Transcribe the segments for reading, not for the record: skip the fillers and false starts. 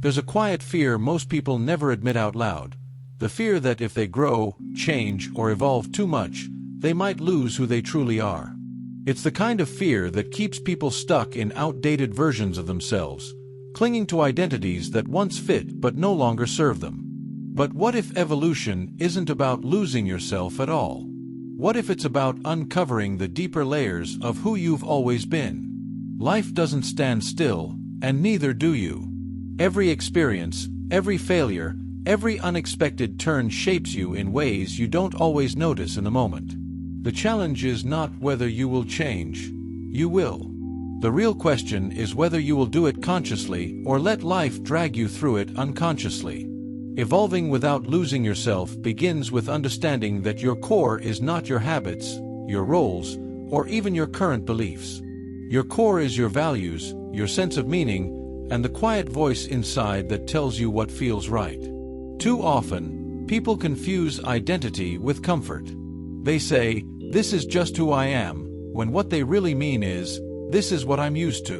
There's a quiet fear most people never admit out loud. The fear that if they grow, change, or evolve too much, they might lose who they truly are. It's the kind of fear that keeps people stuck in outdated versions of themselves, clinging to identities that once fit but no longer serve them. But what if evolution isn't about losing yourself at all? What if it's about uncovering the deeper layers of who you've always been? Life doesn't stand still, and neither do you. Every experience, every failure, every unexpected turn shapes you in ways you don't always notice in the moment. The challenge is not whether you will change. You will. The real question is whether you will do it consciously or let life drag you through it unconsciously. Evolving without losing yourself begins with understanding that your core is not your habits, your roles, or even your current beliefs. Your core is your values, your sense of meaning, and the quiet voice inside that tells you what feels right. Too often, people confuse identity with comfort. They say, "This is just who I am," when what they really mean is, "This is what I'm used to."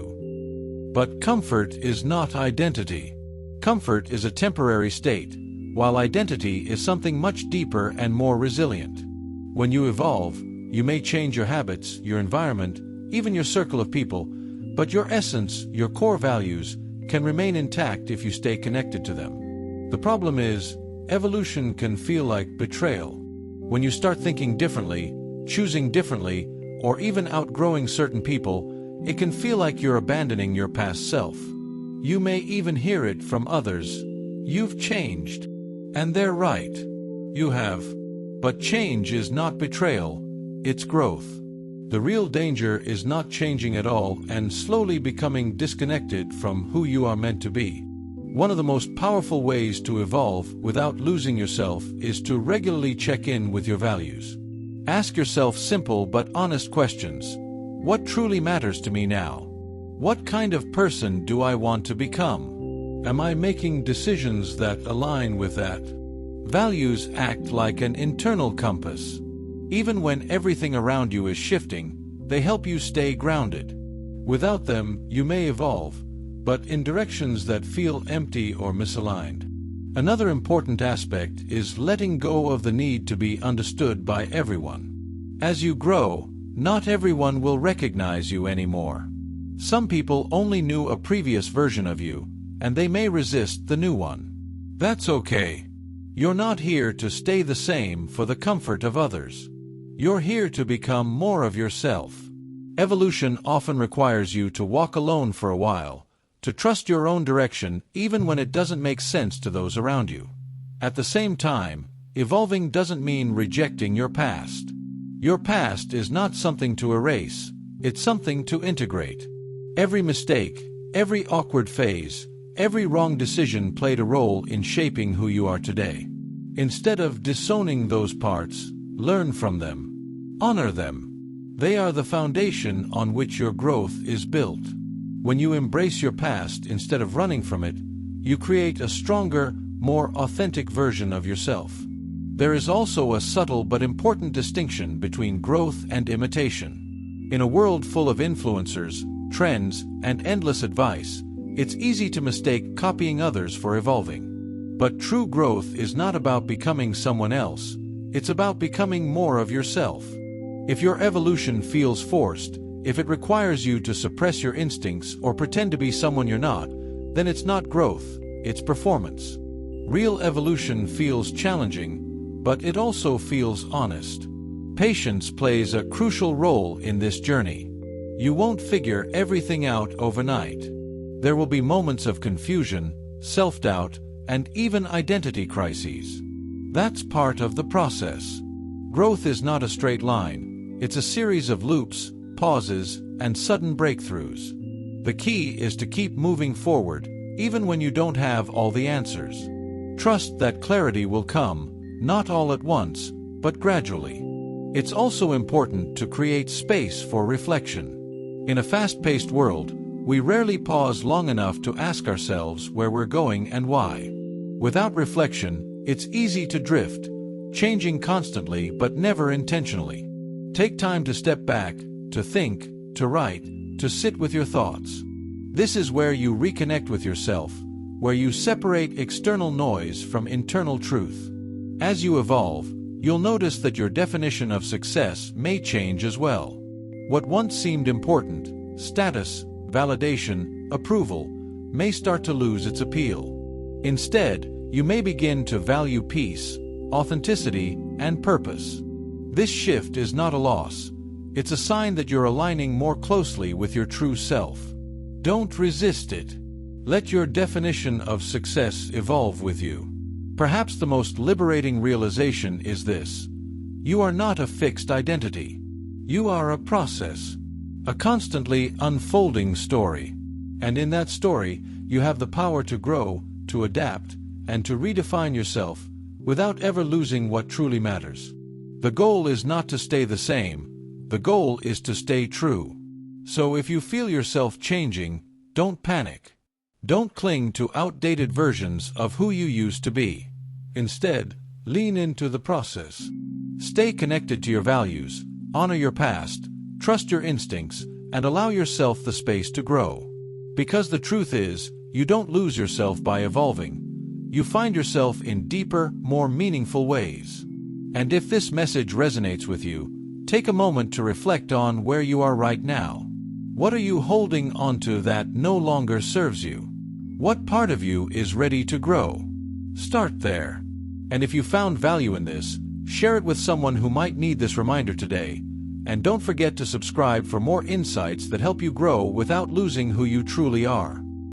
But comfort is not identity. Comfort is a temporary state, while identity is something much deeper and more resilient. When you evolve, you may change your habits, your environment, even your circle of people, but your essence, your core values, can remain intact if you stay connected to them. The problem is, evolution can feel like betrayal. When you start thinking differently, choosing differently, or even outgrowing certain people, it can feel like you're abandoning your past self. You may even hear it from others. "You've changed." And they're right. You have. But change is not betrayal, it's growth. The real danger is not changing at all and slowly becoming disconnected from who you are meant to be. One of the most powerful ways to evolve without losing yourself is to regularly check in with your values. Ask yourself simple but honest questions. What truly matters to me now? What kind of person do I want to become? Am I making decisions that align with that? Values act like an internal compass. Even when everything around you is shifting, they help you stay grounded. Without them, you may evolve, but in directions that feel empty or misaligned. Another important aspect is letting go of the need to be understood by everyone. As you grow, not everyone will recognize you anymore. Some people only knew a previous version of you, and they may resist the new one. That's okay. You're not here to stay the same for the comfort of others. You're here to become more of yourself. Evolution often requires you to walk alone for a while, to trust your own direction even when it doesn't make sense to those around you. At the same time, evolving doesn't mean rejecting your past. Your past is not something to erase, it's something to integrate. Every mistake, every awkward phase, every wrong decision played a role in shaping who you are today. Instead of disowning those parts, learn from them. Honor them. They are the foundation on which your growth is built. When you embrace your past instead of running from it, you create a stronger, more authentic version of yourself. There is also a subtle but important distinction between growth and imitation. In a world full of influencers, trends, and endless advice, it's easy to mistake copying others for evolving. But true growth is not about becoming someone else, it's about becoming more of yourself. If your evolution feels forced, if it requires you to suppress your instincts or pretend to be someone you're not, then it's not growth, it's performance. Real evolution feels challenging, but it also feels honest. Patience plays a crucial role in this journey. You won't figure everything out overnight. There will be moments of confusion, self-doubt, and even identity crises. That's part of the process. Growth is not a straight line. It's a series of loops, pauses, and sudden breakthroughs. The key is to keep moving forward, even when you don't have all the answers. Trust that clarity will come, not all at once, but gradually. It's also important to create space for reflection. In a fast-paced world, we rarely pause long enough to ask ourselves where we're going and why. Without reflection, it's easy to drift, changing constantly but never intentionally. Take time to step back, to think, to write, to sit with your thoughts. This is where you reconnect with yourself, where you separate external noise from internal truth. As you evolve, you'll notice that your definition of success may change as well. What once seemed important, status, validation, approval, may start to lose its appeal. Instead, you may begin to value peace, authenticity, and purpose. This shift is not a loss. It's a sign that you're aligning more closely with your true self. Don't resist it. Let your definition of success evolve with you. Perhaps the most liberating realization is this: you are not a fixed identity. You are a process, a constantly unfolding story. And in that story, you have the power to grow, to adapt, and to redefine yourself without ever losing what truly matters. The goal is not to stay the same. The goal is to stay true. So if you feel yourself changing, don't panic. Don't cling to outdated versions of who you used to be. Instead, lean into the process. Stay connected to your values, honor your past, trust your instincts, and allow yourself the space to grow. Because the truth is, you don't lose yourself by evolving. You find yourself in deeper, more meaningful ways. And if this message resonates with you, take a moment to reflect on where you are right now. What are you holding onto that no longer serves you? What part of you is ready to grow? Start there. And if you found value in this, share it with someone who might need this reminder today. And don't forget to subscribe for more insights that help you grow without losing who you truly are.